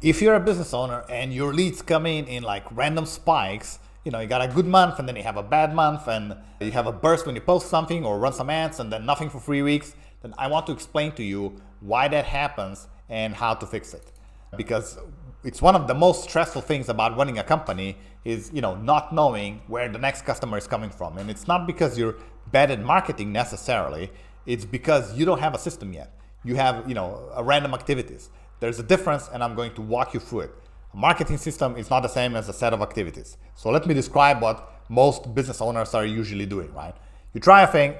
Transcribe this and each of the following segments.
If you're a business owner and your leads come in like random spikes, you got a good month and then you have a bad month and you have a burst when you post something or run some ads and then nothing for 3 weeks, then I want to explain to you why that happens and how to fix it. Because it's one of the most stressful things about running a company is, not knowing where the next customer is coming from. And it's not because you're bad at marketing necessarily, it's because you don't have a system yet. You have, a random activities. There's a difference and I'm going to walk you through it. A marketing system is not the same as a set of activities. So let me describe what most business owners are usually doing, right? You try a thing,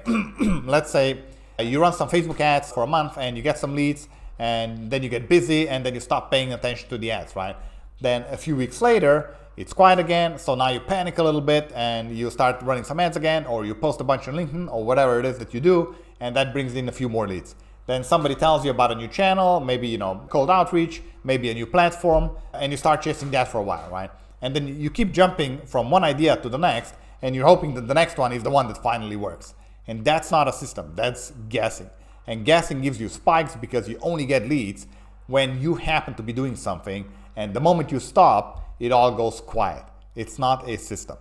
let's say you run some Facebook ads for a month and you get some leads and then you get busy and then you stop paying attention to the ads, right? Then a few weeks later, it's quiet again. So now you panic a little bit and you start running some ads again, or you post a bunch on LinkedIn or whatever it is that you do, and that brings in a few more leads. Then somebody tells you about a new channel, maybe, cold outreach, maybe a new platform, and you start chasing that for a while, right? And then you keep jumping from one idea to the next, and you're hoping that the next one is the one that finally works. And that's not a system, that's guessing. And guessing gives you spikes because you only get leads when you happen to be doing something, and the moment you stop, it all goes quiet. It's not a system.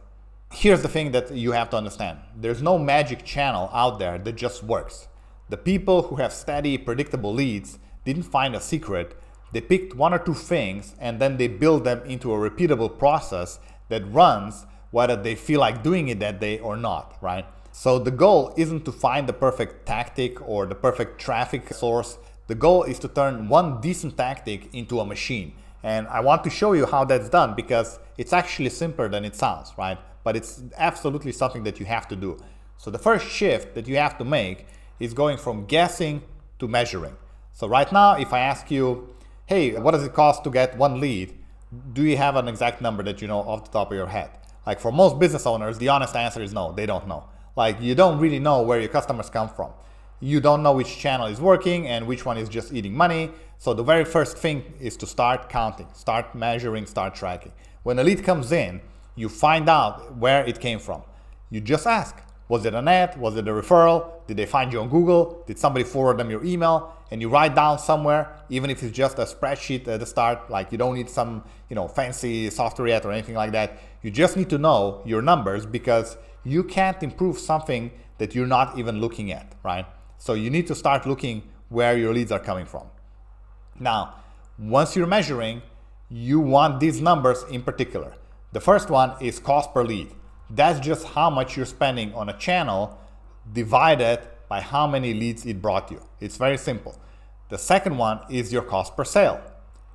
Here's the thing that you have to understand. There's no magic channel out there that just works. The people who have steady, predictable leads didn't find a secret. They picked one or two things and then they build them into a repeatable process that runs whether they feel like doing it that day or not, right? So the goal isn't to find the perfect tactic or the perfect traffic source. The goal is to turn one decent tactic into a machine. And I want to show you how that's done because it's actually simpler than it sounds, right? But it's absolutely something that you have to do. So the first shift that you have to make is going from guessing to measuring. So right now, if I ask you, hey, what does it cost to get one lead? Do you have an exact number that you know off the top of your head? Like for most business owners, the honest answer is no, they don't know. Like you don't really know where your customers come from. You don't know which channel is working and which one is just eating money. So the very first thing is to start counting, start measuring, start tracking. When a lead comes in, you find out where it came from. You just ask. Was it an ad? Was it a referral? Did they find you on Google? Did somebody forward them your email? And you write down somewhere, even if it's just a spreadsheet at the start, like you don't need some, fancy software yet or anything like that. You just need to know your numbers because you can't improve something that you're not even looking at, right? So you need to start looking where your leads are coming from. Now, once you're measuring, you want these numbers in particular. The first one is cost per lead. That's just how much you're spending on a channel divided by how many leads it brought you. It's very simple. The second one is your cost per sale.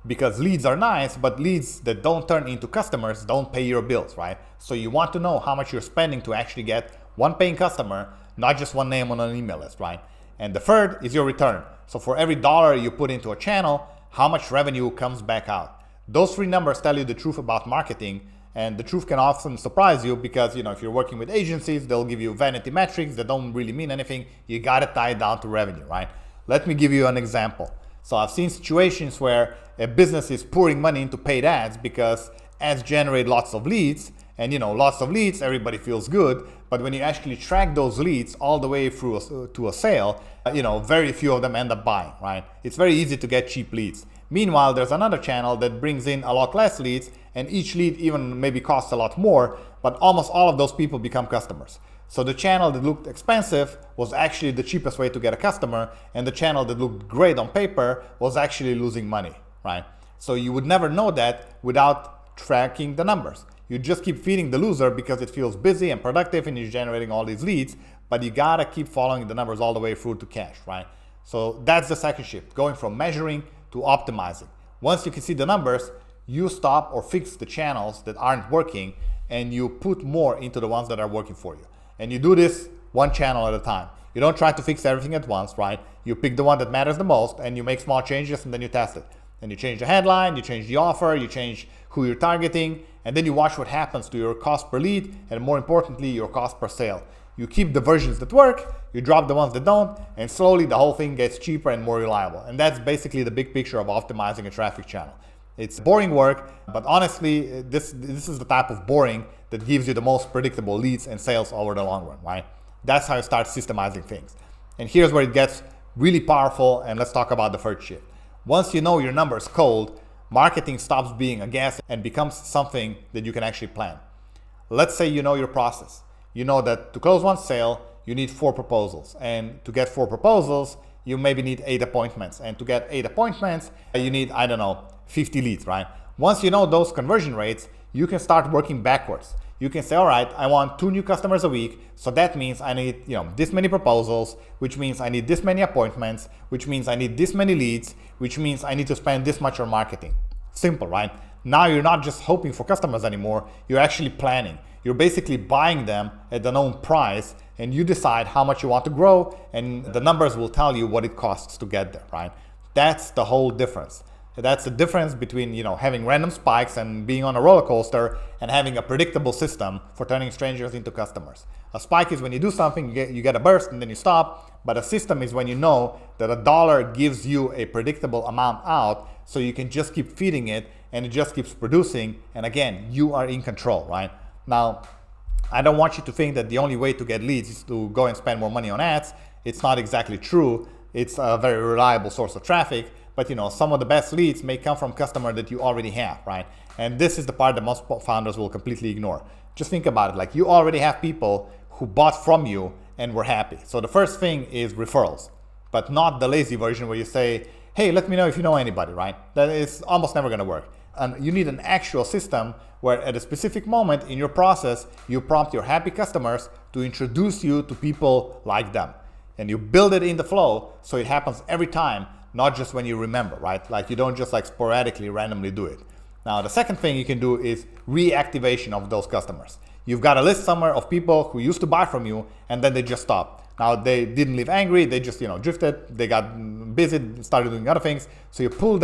Because leads are nice, but leads that don't turn into customers don't pay your bills, right? So you want to know how much you're spending to actually get one paying customer, not just one name on an email list, right? And the third is your return. So for every dollar you put into a channel, how much revenue comes back out? Those three numbers tell you the truth about marketing. And the truth can often surprise you because, if you're working with agencies, they'll give you vanity metrics that don't really mean anything. You got to tie it down to revenue, right? Let me give you an example. So I've seen situations where a business is pouring money into paid ads because ads generate lots of leads. And, lots of leads, everybody feels good. But when you actually track those leads all the way through to a sale, very few of them end up buying, right? It's very easy to get cheap leads. Meanwhile, there's another channel that brings in a lot less leads, and each lead even maybe costs a lot more, but almost all of those people become customers. So the channel that looked expensive was actually the cheapest way to get a customer, and the channel that looked great on paper was actually losing money, right? So you would never know that without tracking the numbers. You just keep feeding the loser because it feels busy and productive and you're generating all these leads, but you gotta keep following the numbers all the way through to cash, right? So that's the second shift, going from measuring to optimizing. Once you can see the numbers, you stop or fix the channels that aren't working and you put more into the ones that are working for you. And you do this one channel at a time. You don't try to fix everything at once, right? You pick the one that matters the most and you make small changes and then you test it. And you change the headline, you change the offer, you change who you're targeting, and then you watch what happens to your cost per lead and more importantly, your cost per sale. You keep the versions that work, you drop the ones that don't, and slowly the whole thing gets cheaper and more reliable. And that's basically the big picture of optimizing a traffic channel. It's boring work, but honestly, this is the type of boring that gives you the most predictable leads and sales over the long run, right? That's how you start systemizing things. And here's where it gets really powerful, and let's talk about the third shift. Once you know your numbers cold, marketing stops being a guess and becomes something that you can actually plan. Let's say you know your process. You know that to close one sale, you need 4 proposals. And to get 4 proposals, you maybe need 8 appointments. And to get 8 appointments, you need, 50 leads, right? Once you know those conversion rates, you can start working backwards. You can say, all right, I want 2 new customers a week. So that means I need, this many proposals, which means I need this many appointments, which means I need this many leads, which means I need to spend this much on marketing. Simple, right? Now you're not just hoping for customers anymore. You're actually planning. You're basically buying them at the known price, and you decide how much you want to grow, and the numbers will tell you what it costs to get there, right? That's the whole difference. That's the difference between having random spikes and being on a roller coaster and having a predictable system for turning strangers into customers. A spike is when you do something, you get a burst and then you stop. But a system is when you know that a dollar gives you a predictable amount out, so you can just keep feeding it and it just keeps producing. And again, you are in control, right? Now, I don't want you to think that the only way to get leads is to go and spend more money on ads. It's not exactly true. It's a very reliable source of traffic. But some of the best leads may come from customers that you already have, right? And this is the part that most founders will completely ignore. Just think about it, like you already have people who bought from you and were happy. So the first thing is referrals, but not the lazy version where you say, hey, let me know if you know anybody, right? That is almost never gonna work. And you need an actual system where at a specific moment in your process, you prompt your happy customers to introduce you to people like them. And you build it in the flow so it happens every time, not just when you remember, right? Like you don't just sporadically randomly do it. Now, the second thing you can do is reactivation of those customers. You've got a list somewhere of people who used to buy from you and then they just stopped. Now, they didn't leave angry, they just drifted, they got busy, started doing other things. So you pull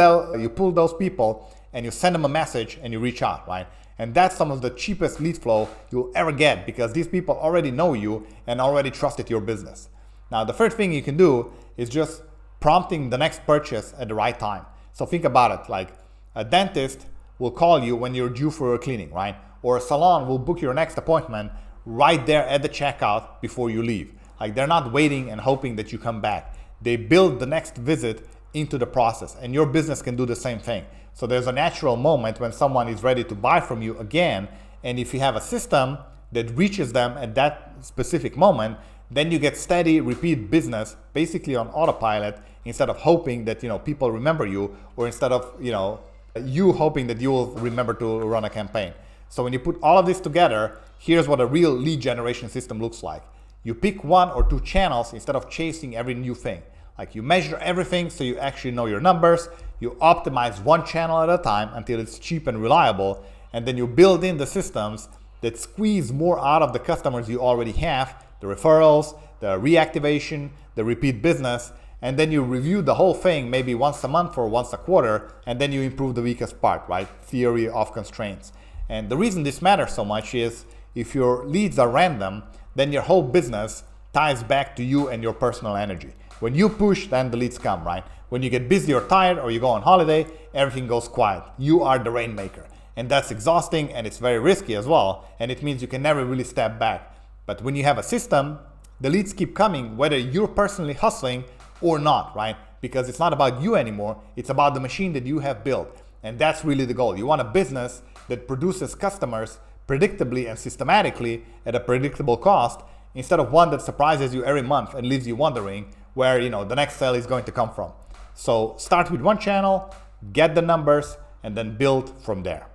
those people and you send them a message and you reach out, right? And that's some of the cheapest lead flow you'll ever get because these people already know you and already trusted your business. Now, the third thing you can do is just prompting the next purchase at the right time. So think about it, like a dentist will call you when you're due for a cleaning, right? Or a salon will book your next appointment right there at the checkout before you leave. Like they're not waiting and hoping that you come back. They build the next visit into the process, and your business can do the same thing. So there's a natural moment when someone is ready to buy from you again, and if you have a system that reaches them at that specific moment, then you get steady repeat business basically on autopilot instead of hoping that people remember you, or instead of you hoping that you will remember to run a campaign. So when you put all of this together, here's what a real lead generation system looks like. You pick 1 or 2 channels instead of chasing every new thing. Like you measure everything so you actually know your numbers. You optimize 1 channel at a time until it's cheap and reliable, and then you build in the systems that squeeze more out of the customers you already have, the referrals, the reactivation, the repeat business, and then you review the whole thing maybe once a month or once a quarter, and then you improve the weakest part, right? Theory of constraints. And the reason this matters so much is if your leads are random, then your whole business ties back to you and your personal energy. When you push, then the leads come, right? When you get busy or tired or you go on holiday, everything goes quiet. You are the rainmaker. And that's exhausting and it's very risky as well. And it means you can never really step back. But when you have a system, the leads keep coming whether you're personally hustling or not, right? Because it's not about you anymore, it's about the machine that you have built. And that's really the goal. You want a business that produces customers predictably and systematically at a predictable cost, instead of one that surprises you every month and leaves you wondering where the next sale is going to come from. So start with 1 channel, get the numbers, and then build from there.